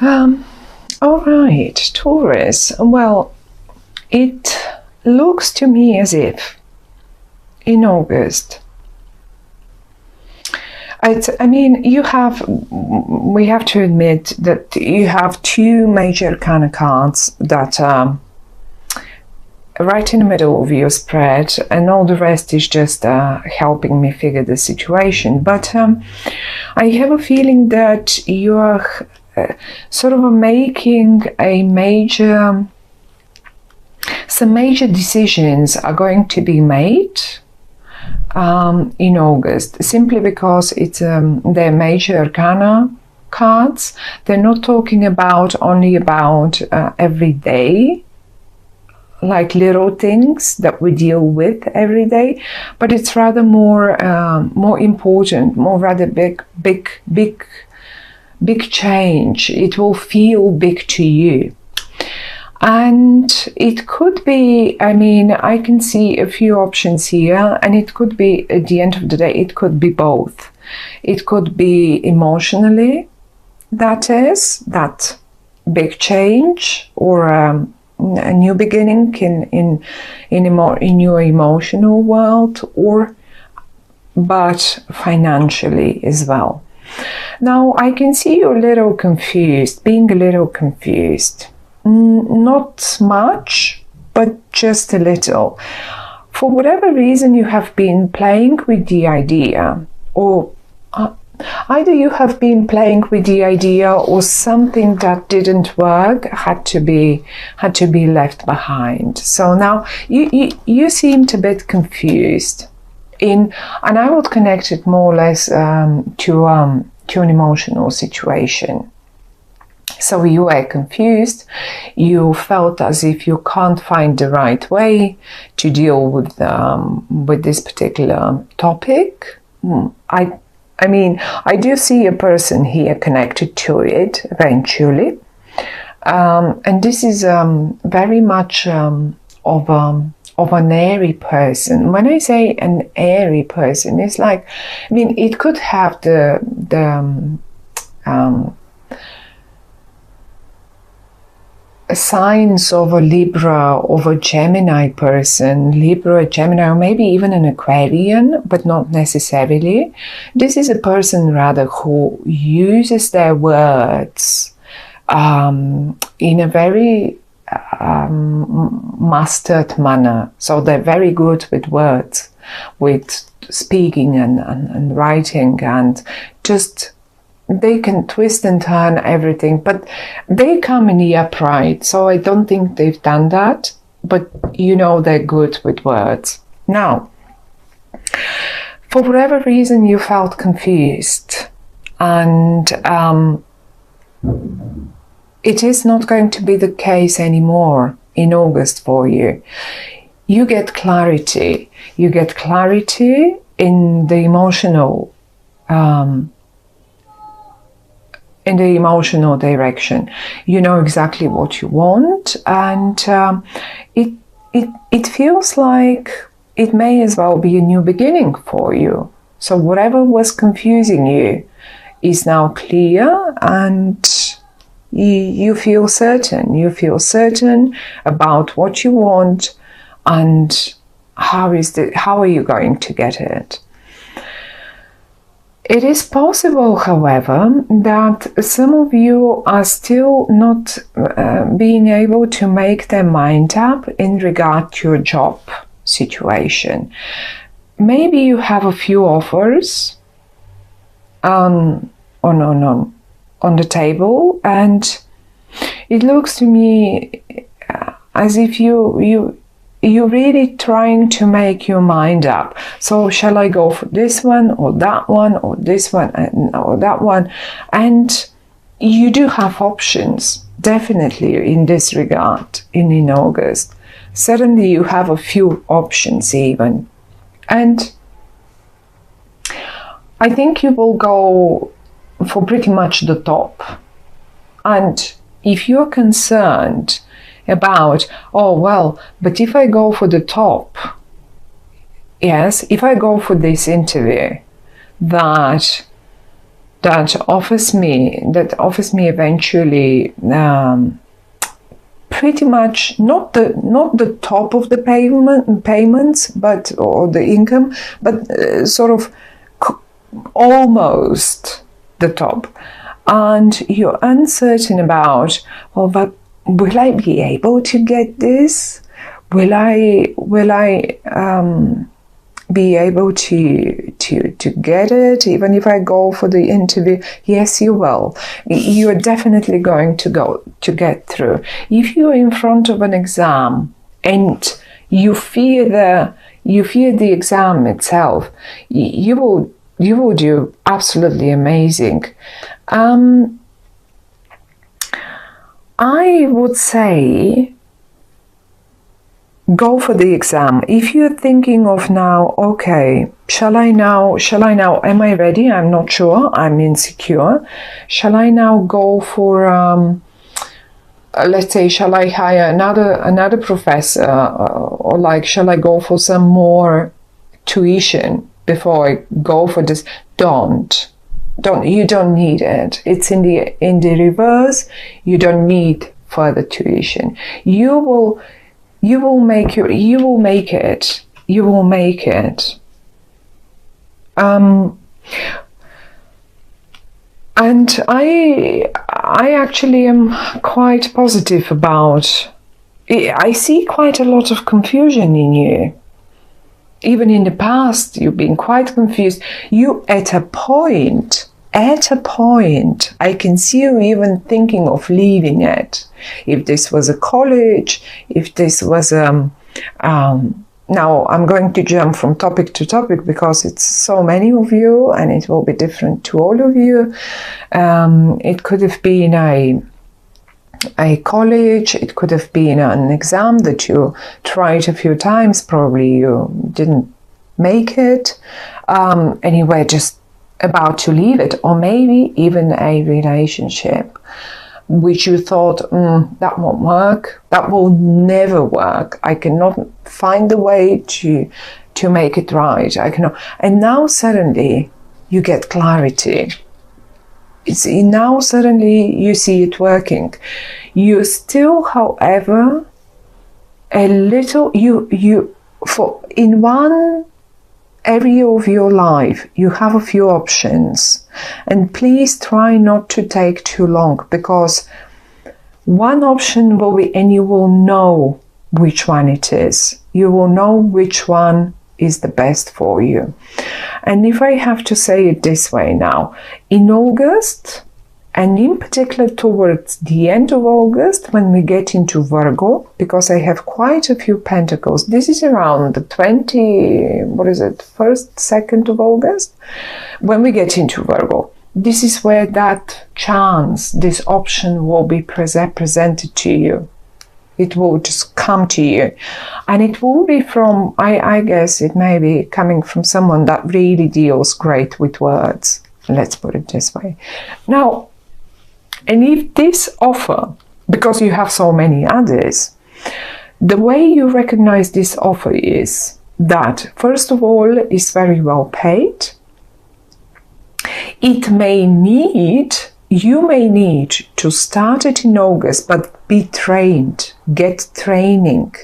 All right, Taurus. Well, it looks to me as if in August, we have to admit that you have two major kind of cards that are right in the middle of your spread, and all the rest is just helping me figure the situation. But I have a feeling that you are sort of making some major decisions are going to be made in August, simply because it's they're major arcana cards. They're not talking only about every day, like little things that we deal with every day, but it's rather more important, more rather big change. It will feel big to you. And it could be, I can see a few options here, and it could be, at the end of the day, it could be both. It could be emotionally, that is, that big change, or a new beginning in your emotional world, but financially as well. Now, I can see you're being a little confused. Not much, but just a little. For whatever reason, you have been playing with the idea, or either you have been playing with the idea, or something that didn't work had to be left behind. So now you seemed a bit confused, and I would connect it more or less to an emotional situation. So you were confused, you felt as if you can't find the right way to deal with this particular topic. I do see a person here connected to it eventually. And this is very much of an airy person. When I say an airy person, it's like, it could have the signs of a Libra, of a Gemini person, Libra, Gemini, or maybe even an Aquarian, but not necessarily. This is a person rather who uses their words in a very mastered manner. So they're very good with words, with speaking and writing, and just they can twist and turn everything, but they come in the upright. So I don't think they've done that, but they're good with words. Now, for whatever reason, you felt confused, and it is not going to be the case anymore in August for you. You get clarity. You get clarity in the emotional direction. You know exactly what you want, and it feels like it may as well be a new beginning for you. So whatever was confusing you is now clear, and you feel certain. You feel certain about what you want, and how are you going to get it. It is possible, however, that some of you are still not being able to make their mind up in regard to your job situation. Maybe you have a few offers on the table, and it looks to me as if you're really trying to make your mind up. So shall I go for this one, or that one, or this one, or that one? And you do have options, definitely, in this regard, in August. Suddenly you have a few options even. And I think you will go for pretty much the top. And if you're concerned about, but if I go for the top, yes, if I go for this interview, that that offers me eventually pretty much not the top of the payments, but or the income, but sort of almost the top, and you're uncertain about, well, but will I be able to get this? Will I be able to get it even if I go for the interview? Yes, you will. You're definitely going to get through. If you're in front of an exam and you fear the exam itself, you will do absolutely amazing. I would say go for the exam. If you're thinking of now, okay, shall I now, am I ready? I'm not sure, I'm insecure. Shall I now go for, let's say, shall I hire another professor, or like, shall I go for some more tuition before I go for this? You don't need it. It's in the reverse. You don't need further tuition. You will make it. And I actually am quite positive about. I see quite a lot of confusion in you. Even in the past, you've been quite confused. You, at a point, I can see you even thinking of leaving it. If this was a college, if this was now I'm going to jump from topic to topic because it's so many of you and it will be different to all of you. It could have been a college, it could have been an exam that you tried a few times, probably you didn't make it, and you were just about to leave it, or maybe even a relationship which you thought, that won't work, that will never work, I cannot find a way to make it right, I cannot. And now suddenly you get clarity. Now suddenly you see it working. You still, however, a little, in one area of your life, you have a few options. And please try not to take too long, because one option will be, and you will know which one it is. You will know which one is the best for you. And if I have to say it this way now, in August, and in particular towards the end of August, when we get into Virgo, because I have quite a few pentacles, this is around the 1st, 2nd of August, when we get into Virgo, this is where that chance, this option will be presented to you. It will just come to you. And it will be from, I guess it may be coming from someone that really deals great with words. Let's put it this way. Now, and if this offer, because you have so many others, the way you recognize this offer is that, first of all, it's very well paid. You may need to start it in August, but be trained, get training.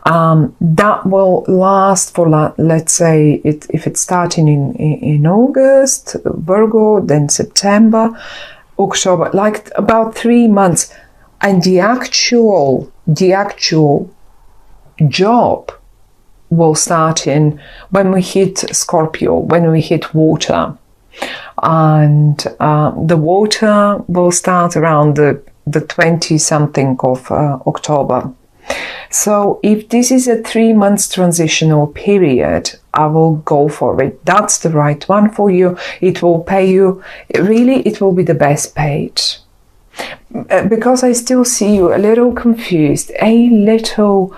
That will last for, let's say, if it's starting in August, Virgo, then September, October, like about 3 months. And the actual job will start when we hit Scorpio, when we hit water. And the water will start around the 20-something of October. So if this is a 3 months transitional period, I will go for it. That's the right one for you. It will pay you, really, it will be the best paid. Because I still see you a little confused, a little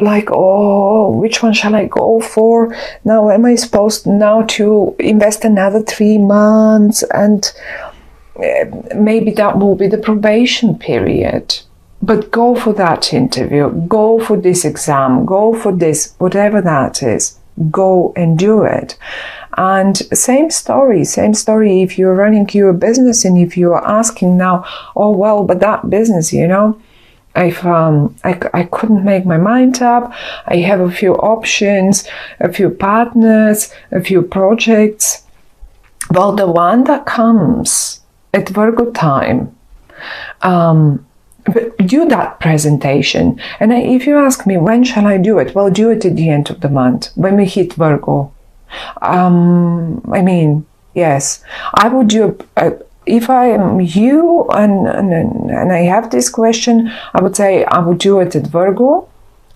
like, oh, which one shall I go for? Now, am I supposed now to invest another 3 months? And maybe that will be the probation period. But go for that interview, go for this exam, go for this, whatever that is. go and do it. And same story if you're running your business and if you are asking now, oh well, but that business, if I couldn't make my mind up, I have a few options, a few partners, a few projects. Well, the one that comes at Virgo time, do that presentation. And if you ask me, when shall I do it? Well, do it at the end of the month, when we hit Virgo. Yes, I would do, if I am you and I have this question, I would say I would do it at Virgo.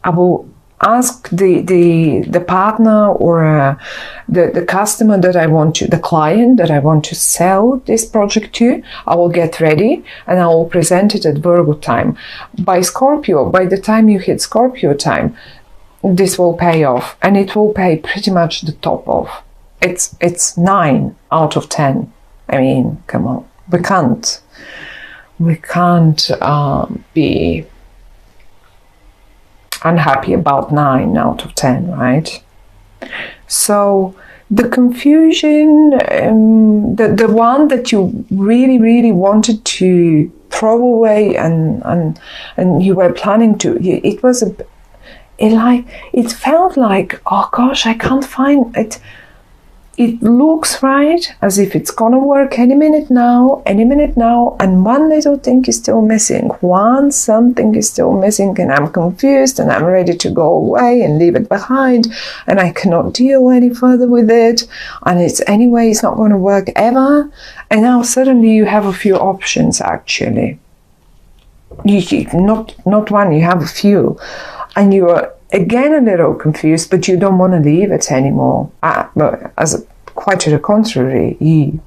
I will ask the partner or the customer that I want to, the client that I want to sell this project to. I will get ready and I will present it at Virgo time. By Scorpio, by the time you hit Scorpio time, this will pay off, and it will pay pretty much the top off. It's 9 out of 10. I mean, come on, we can't be unhappy about 9 out of 10, right? So the confusion, the one that you really wanted to throw away and you were planning to, it felt like, oh gosh, I can't find it. It looks right, as if it's gonna work any minute now, and one little thing is still missing. Something is still missing, and I'm confused, and I'm ready to go away and leave it behind, and I cannot deal any further with it, and it's not gonna work ever. And now suddenly you have a few options, actually. Not one, you have a few. And you are again a little confused, but you don't want to leave it anymore. Quite to the contrary, you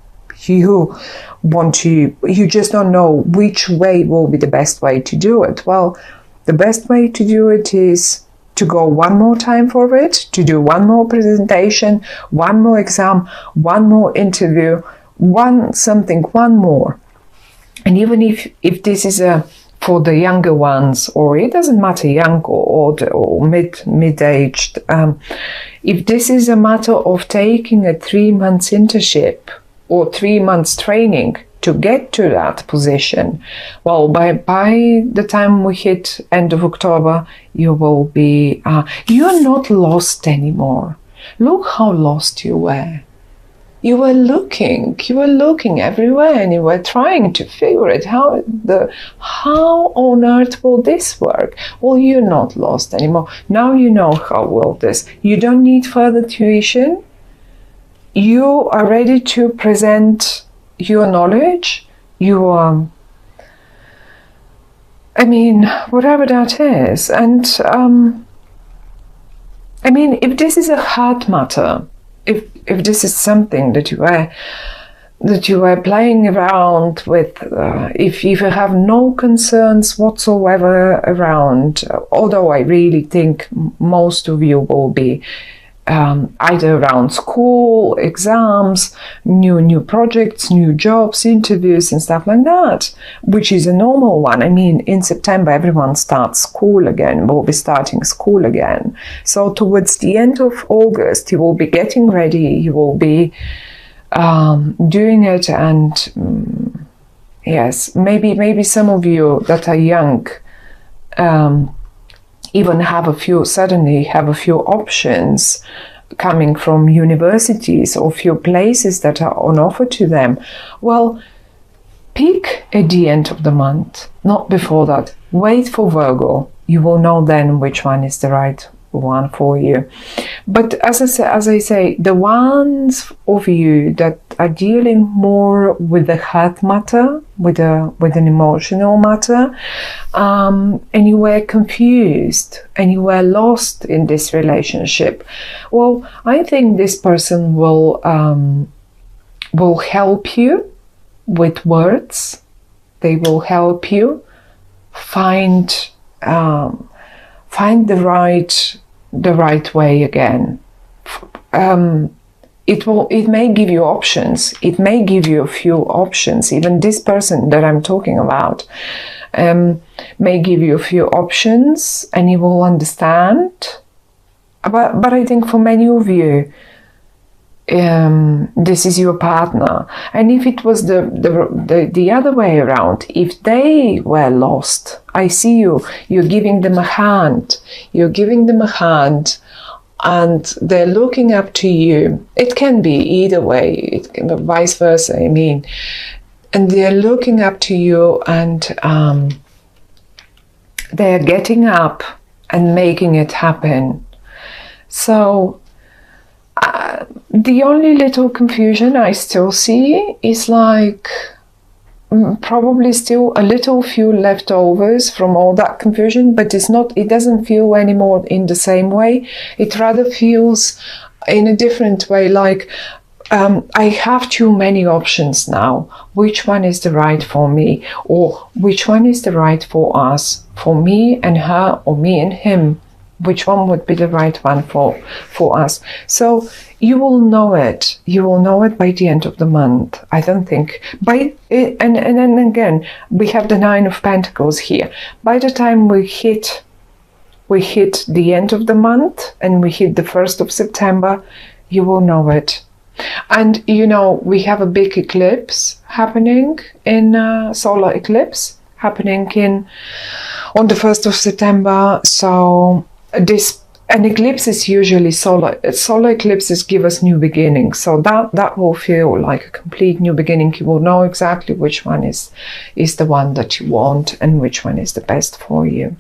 just don't know which way will be the best way to do it. Well, the best way to do it is to go one more time for it, to do one more presentation, one more exam, one more interview, one more. And even if this is for the younger ones, or it doesn't matter, young or mid-aged, if this is a matter of taking a 3 months internship or 3 months training to get to that position, well, by the time we hit end of October, you will be, you're not lost anymore. Look how lost you were. You were looking everywhere, and you were trying to figure it how on earth will this work? Well, you're not lost anymore. Now you know how will this. You don't need further tuition. You are ready to present your knowledge. You are, whatever that is. And if this is a hard matter, if this is something that you are playing around with, if you have no concerns whatsoever around, although I really think most of you will be either around school, exams, new projects, new jobs, interviews and stuff like that, which is a normal one. In September everyone starts school again, will be starting school again. So towards the end of August you will be getting ready, you will be doing it, and yes, maybe some of you that are young even suddenly have a few options coming from universities or few places that are on offer to them. Well, pick at the end of the month, not before that. Wait for Virgo. You will know then which one is the right one for you. But as I say, the ones of you that are dealing more with the heart matter, with an emotional matter, and you were confused and you were lost in this relationship, well, I think this person will help you with words. They will help you find the right way again. It may give you options. It may give you a few options. Even this person that I'm talking about may give you a few options, and you will understand but I think for many of you, this is your partner. And if it was the other way around, if they were lost, I see you're giving them a hand. You're giving them a hand, and they're looking up to you. It can be either way, it can be vice versa, I mean. And they're looking up to you, and they're getting up and making it happen. So the only little confusion I still see is like probably still a little few leftovers from all that confusion, but it doesn't feel anymore in the same way. It rather feels in a different way, like I have too many options now. Which one is the right for me? Or which one is the right for us? For me and her, or me and him? Which one would be the right one for us? So you will know it. You will know it by the end of the month. I don't think and then again, we have the 9 of Pentacles here. By the time we hit the end of the month and we hit the 1st of September, you will know it. And we have a big eclipse happening solar eclipse happening on the 1st of September. So an eclipse is usually solar eclipses give us new beginnings. So that will feel like a complete new beginning. You will know exactly which one is the one that you want and which one is the best for you.